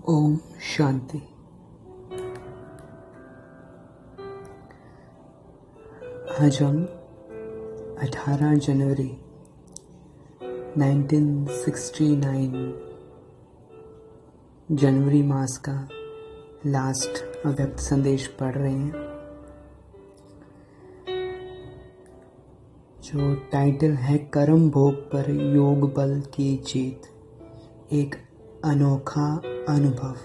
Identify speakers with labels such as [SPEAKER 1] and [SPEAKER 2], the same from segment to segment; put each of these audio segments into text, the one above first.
[SPEAKER 1] ओम शांति। आज हम 18 जनवरी 1969 जनवरी मास का लास्ट अव्यक्त संदेश पढ़ रहे हैं, जो टाइटल है कर्म भोग पर योग बल की जीत, एक अनोखा अनुभव।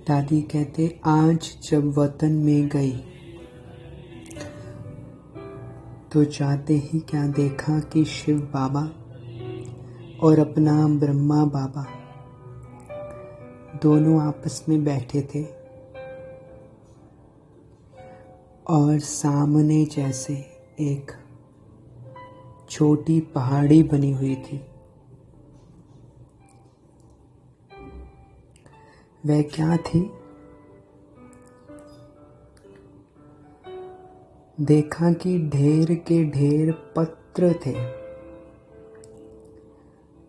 [SPEAKER 1] दादी कहते, आज जब वतन में गई तो जाते ही क्या देखा कि शिव बाबा और अपना ब्रह्मा बाबा दोनों आपस में बैठे थे और सामने जैसे एक छोटी पहाड़ी बनी हुई थी। वह क्या थी? देखा कि ढेर के ढेर पत्र थे।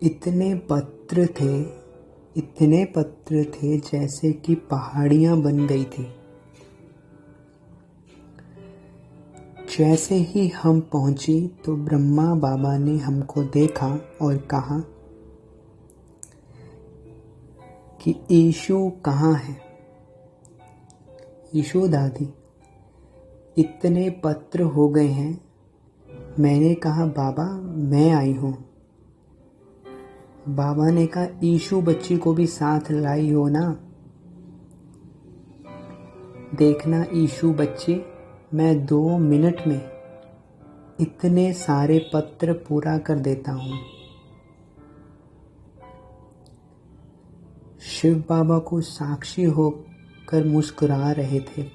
[SPEAKER 1] इतने पत्र थे जैसे कि पहाड़ियां बन गई थी। जैसे ही हम पहुंची तो ब्रह्मा बाबा ने हमको देखा और कहा कि ईशु कहाँ है? ईशु दादी, इतने पत्र हो गए हैं। मैंने कहा बाबा मैं आई हूँ। बाबा ने कहा ईशु बच्ची को भी साथ लाई हो ना। देखना ईशु बच्ची, मैं 2 मिनट में इतने सारे पत्र पूरा कर देता हूँ। शिव बाबा को साक्षी होकर मुस्कुरा रहे थे।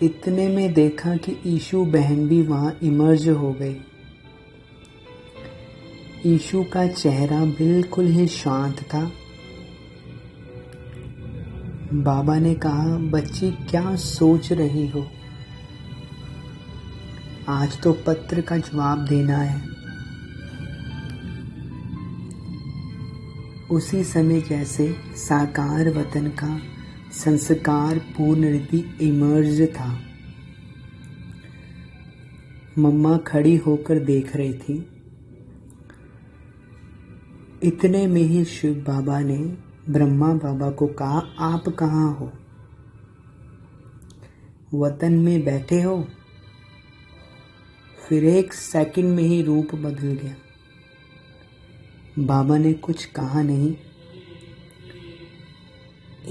[SPEAKER 1] इतने में देखा कि ईशु बहन भी वहां इमर्ज हो गई। ईशु का चेहरा बिल्कुल ही शांत था। बाबा ने कहा, बच्ची क्या सोच रही हो? आज तो पत्र का जवाब देना है। उसी समय जैसे साकार वतन का संस्कार पूर्ण रीति इमर्ज था। मम्मा खड़ी होकर देख रही थी। इतने में ही शिव बाबा ने ब्रह्मा बाबा को कहा, आप कहाँ हो? वतन में बैठे हो? फिर 1 सेकंड में ही रूप बदल गया। बाबा ने कुछ कहा नहीं।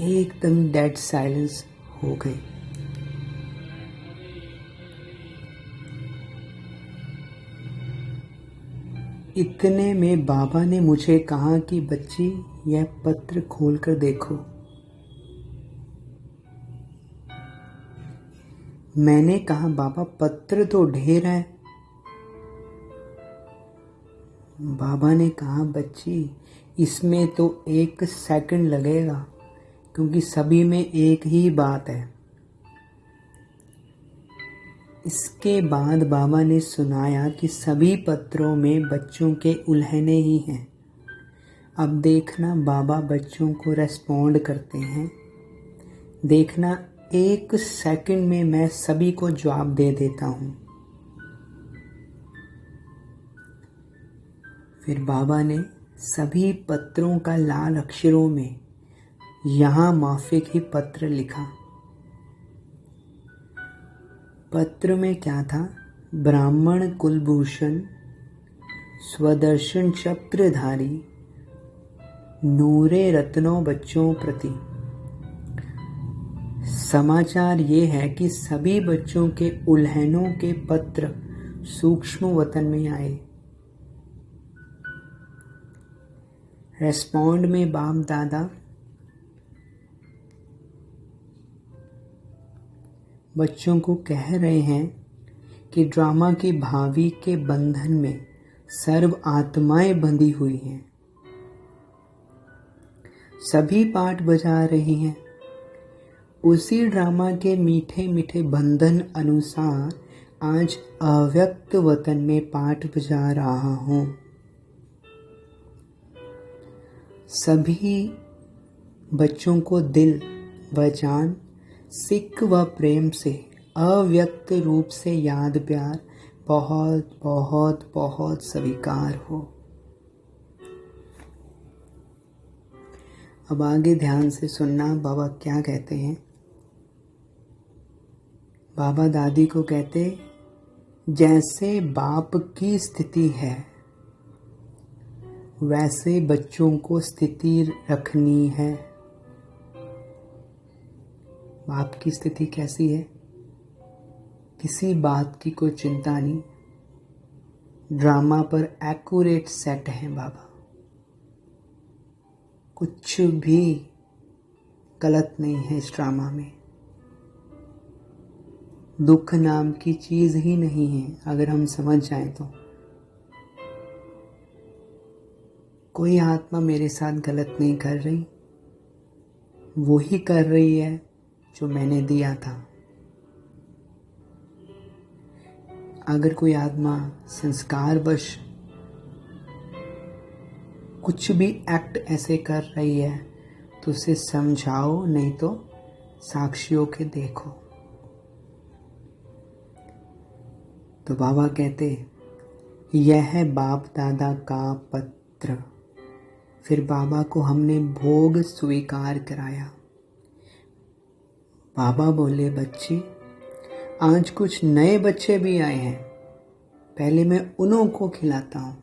[SPEAKER 1] एकदम डेड साइलेंस हो गई। इतने में बाबा ने मुझे कहा कि बच्ची यह पत्र खोलकर देखो। मैंने कहा बाबा पत्र तो ढेर है। बाबा ने कहा बच्ची इसमें तो 1 सेकंड लगेगा, क्योंकि सभी में एक ही बात है। इसके बाद बाबा ने सुनाया कि सभी पत्रों में बच्चों के उल्हने ही हैं। अब देखना बाबा बच्चों को रेस्पॉन्ड करते हैं। देखना 1 सेकंड में मैं सभी को जवाब दे देता हूँ। फिर बाबा ने सभी पत्रों का लाल अक्षरों में यहाँ माफिक ही पत्र लिखा। पत्र में क्या था? ब्राह्मण कुलभूषण स्वदर्शन चक्रधारी नूरे रत्नों बच्चों प्रति। समाचार ये है कि सभी बच्चों के उल्हनों के पत्र सूक्ष्म वतन में आए। रेस्पॉन्ड में बाप दादा बच्चों को कह रहे हैं कि ड्रामा की भावी के बंधन में सर्व आत्माएं बंधी हुई हैं। सभी पाठ बजा रही हैं। उसी ड्रामा के मीठे मीठे बंधन अनुसार आज अव्यक्त वतन में पाठ बजा रहा हूँ। सभी बच्चों को दिल व जान, सिक व प्रेम से अव्यक्त रूप से याद प्यार बहुत बहुत बहुत स्वीकार हो। अब आगे ध्यान से सुनना बाबा क्या कहते हैं। बाबा दादी को कहते, जैसे बाप की स्थिति है वैसे बच्चों को स्थिति रखनी है। बाप की स्थिति कैसी है? किसी बात की कोई चिंता नहीं, ड्रामा पर एक्यूरेट सेट है बाबा। कुछ भी गलत नहीं है इस ड्रामा में। दुख नाम की चीज ही नहीं है अगर हम समझ जाएं तो। कोई आत्मा मेरे साथ गलत नहीं कर रही, वो ही कर रही है जो मैंने दिया था। अगर कोई आत्मा संस्कारवश कुछ भी एक्ट ऐसे कर रही है तो उसे समझाओ, नहीं तो साक्षियों के देखो। तो बाबा कहते, यह है बाप दादा का पत्र। फिर बाबा को हमने भोग स्वीकार कराया। बाबा बोले, बच्चे आज कुछ नए बच्चे भी आए हैं, पहले मैं उन्हों को खिलाता हूं।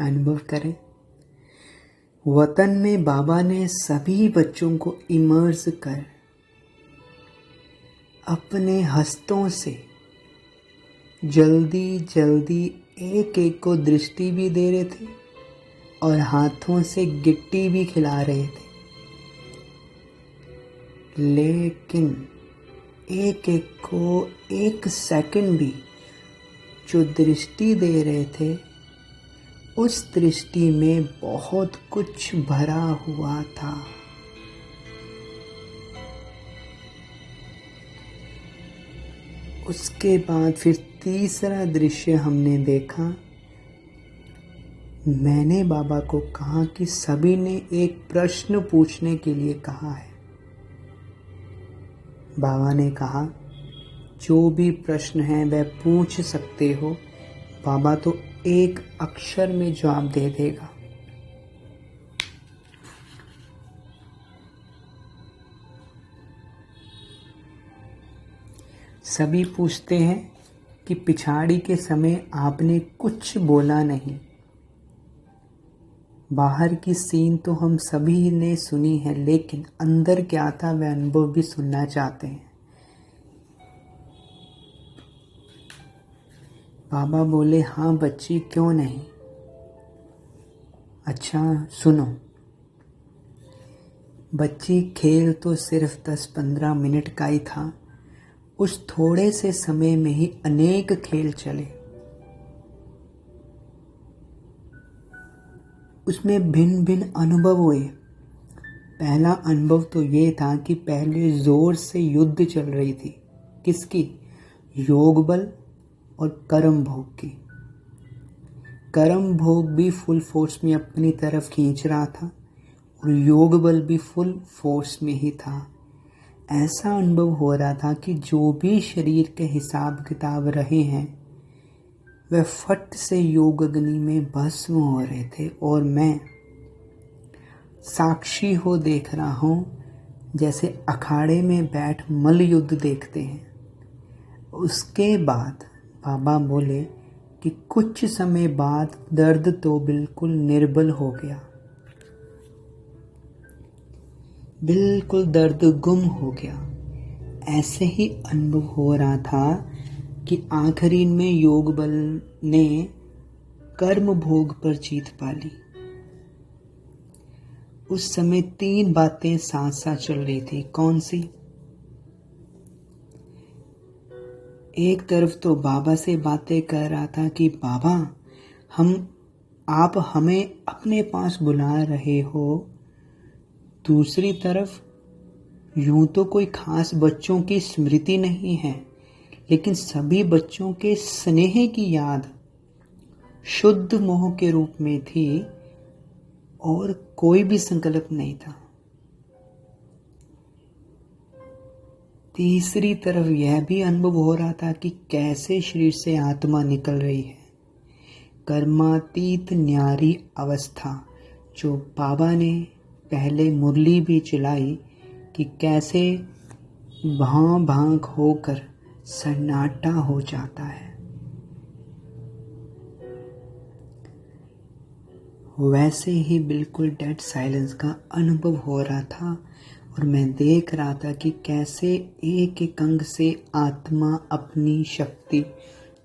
[SPEAKER 1] अनुभव करें। वतन में बाबा ने सभी बच्चों को इमर्स कर अपने हस्तों से जल्दी जल्दी एक एक को दृष्टि भी दे रहे थे और हाथों से गिट्टी भी खिला रहे थे। लेकिन एक एक को एक सेकंड भी जो दृष्टि दे रहे थे, उस दृष्टि में बहुत कुछ भरा हुआ था। उसके बाद फिर तीसरा दृश्य हमने देखा। मैंने बाबा को कहा कि सभी ने एक प्रश्न पूछने के लिए कहा है। बाबा ने कहा, जो भी प्रश्न है वह पूछ सकते हो, बाबा तो एक अक्षर में जवाब दे देगा। सभी पूछते हैं कि पिछाड़ी के समय आपने कुछ बोला नहीं। बाहर की सीन तो हम सभी ने सुनी है, लेकिन अंदर क्या था वह अनुभव भी सुनना चाहते हैं। बाबा बोले, हाँ बच्ची, क्यों नहीं। अच्छा सुनो। बच्ची, खेल तो सिर्फ 10-15 मिनट का ही था। उस थोड़े से समय में ही अनेक खेल चले। उसमें भिन्न भिन्न अनुभव हुए। पहला अनुभव तो ये था कि पहले जोर से युद्ध चल रही थी। किसकी? योग बल और कर्म भोग की। कर्म भोग भी फुल फोर्स में अपनी तरफ खींच रहा था और योग बल भी फुल फोर्स में ही था। ऐसा अनुभव हो रहा था कि जो भी शरीर के हिसाब किताब रहे हैं वह फट से योग अग्नि में भस्म हो रहे थे और मैं साक्षी हो देख रहा हूँ, जैसे अखाड़े में बैठ मल्ल युद्ध देखते हैं। उसके बाद बाबा बोले कि कुछ समय बाद दर्द तो बिल्कुल निर्बल हो गया, बिल्कुल दर्द गुम हो गया। ऐसे ही अनुभव हो रहा था कि आखिरी में योग बल ने कर्म भोग पर जीत पा ली। उस समय 3 बातें साथ साथ चल रही थी। कौन सी? एक तरफ तो बाबा से बातें कर रहा था कि बाबा आप हमें अपने पास बुला रहे हो। दूसरी तरफ यूं तो कोई खास बच्चों की स्मृति नहीं है, लेकिन सभी बच्चों के स्नेह की याद शुद्ध मोह के रूप में थी और कोई भी संकल्प नहीं था। तीसरी तरफ यह भी अनुभव हो रहा था कि कैसे शरीर से आत्मा निकल रही है। कर्मातीत न्यारी अवस्था जो बाबा ने पहले मुरली भी चलाई कि कैसे भां भांग होकर सन्नाटा हो जाता है, वैसे ही बिल्कुल डेड साइलेंस का अनुभव हो रहा था। और मैं देख रहा था कि कैसे एक एक अंग से आत्मा अपनी शक्ति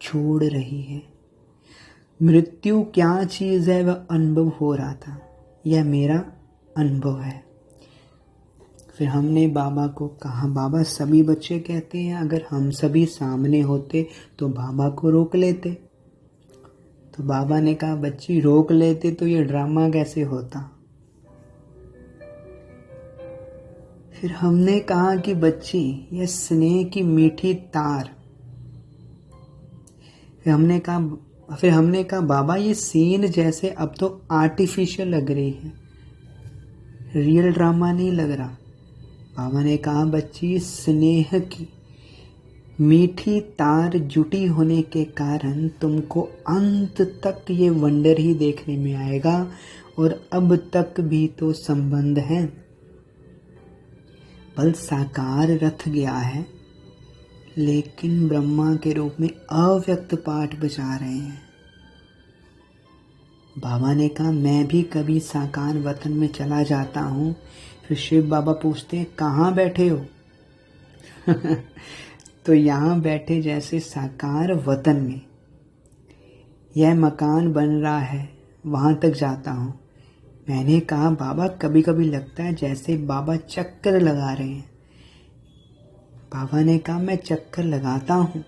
[SPEAKER 1] छोड़ रही है। मृत्यु क्या चीज़ है वह अनुभव हो रहा था। यह मेरा अनुभव है। फिर हमने बाबा को कहा, बाबा सभी बच्चे कहते हैं अगर हम सभी सामने होते तो बाबा को रोक लेते। तो बाबा ने कहा, बच्ची रोक लेते तो ये ड्रामा कैसे होता। फिर हमने कहा कि बच्ची यह स्नेह की मीठी तार। फिर हमने कहा बाबा ये सीन जैसे अब तो आर्टिफिशियल लग रही है, रियल ड्रामा नहीं लग रहा। बाबा ने कहा बच्ची स्नेह की मीठी तार जुटी होने के कारण तुमको अंत तक ये वंडर ही देखने में आएगा। और अब तक भी तो संबंध है, बल साकार रथ गया है लेकिन ब्रह्मा के रूप में अव्यक्त पाठ बजा रहे हैं। बाबा ने कहा मैं भी कभी साकार वतन में चला जाता हूँ। फिर शिव बाबा पूछते हैं कहाँ बैठे हो तो यहाँ बैठे जैसे साकार वतन में। यह मकान बन रहा है, वहाँ तक जाता हूँ। मैंने कहा बाबा कभी कभी लगता है जैसे बाबा चक्कर लगा रहे हैं। बाबा ने कहा मैं चक्कर लगाता हूँ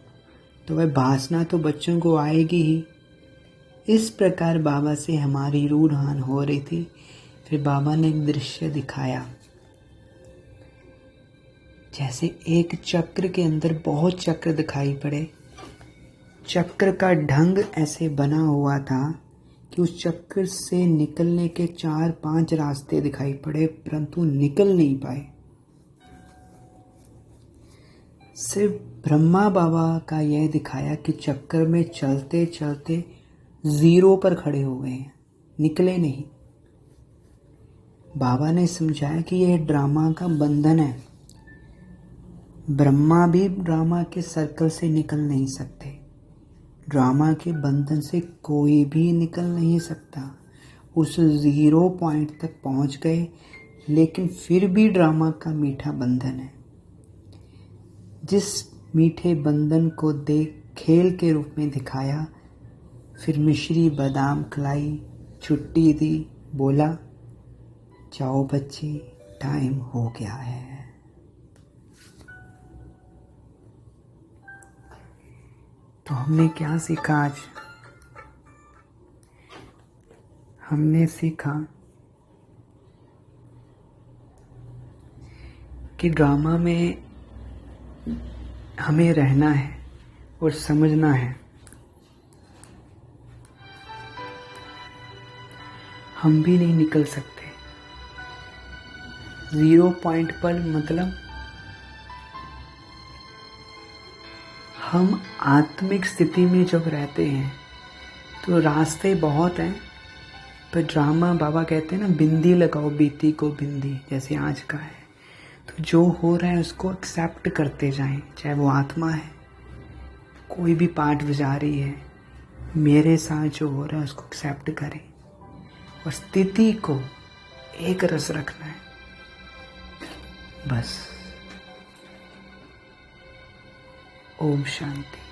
[SPEAKER 1] तो वह भासना तो बच्चों को आएगी ही। इस प्रकार बाबा से हमारी रूढ़ान हो रही थी। फिर बाबा ने एक दृश्य दिखाया, जैसे एक चक्र के अंदर बहुत चक्र दिखाई पड़े। चक्र का ढंग ऐसे बना हुआ था कि उस चक्र से निकलने के 4-5 रास्ते दिखाई पड़े, परंतु निकल नहीं पाए। सिर्फ ब्रह्मा बाबा का यह दिखाया कि चक्कर में चलते चलते जीरो पर खड़े हो गए हैं, निकले नहीं। बाबा ने समझाया कि यह ड्रामा का बंधन है। ब्रह्मा भी ड्रामा के सर्कल से निकल नहीं सकते। ड्रामा के बंधन से कोई भी निकल नहीं सकता। उस जीरो पॉइंट तक पहुंच गए लेकिन फिर भी ड्रामा का मीठा बंधन है। जिस मीठे बंधन को देख खेल के रूप में दिखाया, फिर मिश्री बादाम खिलाई, छुट्टी दी, बोला जाओ बच्ची टाइम हो गया है। तो हमने क्या सीखा आज? हमने सीखा कि ड्रामा में हमें रहना है और समझना है। हम भी नहीं निकल सकते। जीरो पॉइंट पर मतलब हम आत्मिक स्थिति में जब रहते हैं तो रास्ते बहुत हैं, पर ड्रामा बाबा कहते हैं ना बिंदी लगाओ बीती को बिंदी, जैसे आज का है। तो जो हो रहा है उसको एक्सेप्ट करते जाएं, चाहे वो आत्मा है, कोई भी पार्ट बजा रही है, मेरे साथ जो हो रहा है उसको एक्सेप्ट करें और स्थिति को एक रस रखना है बस। ओम शांति।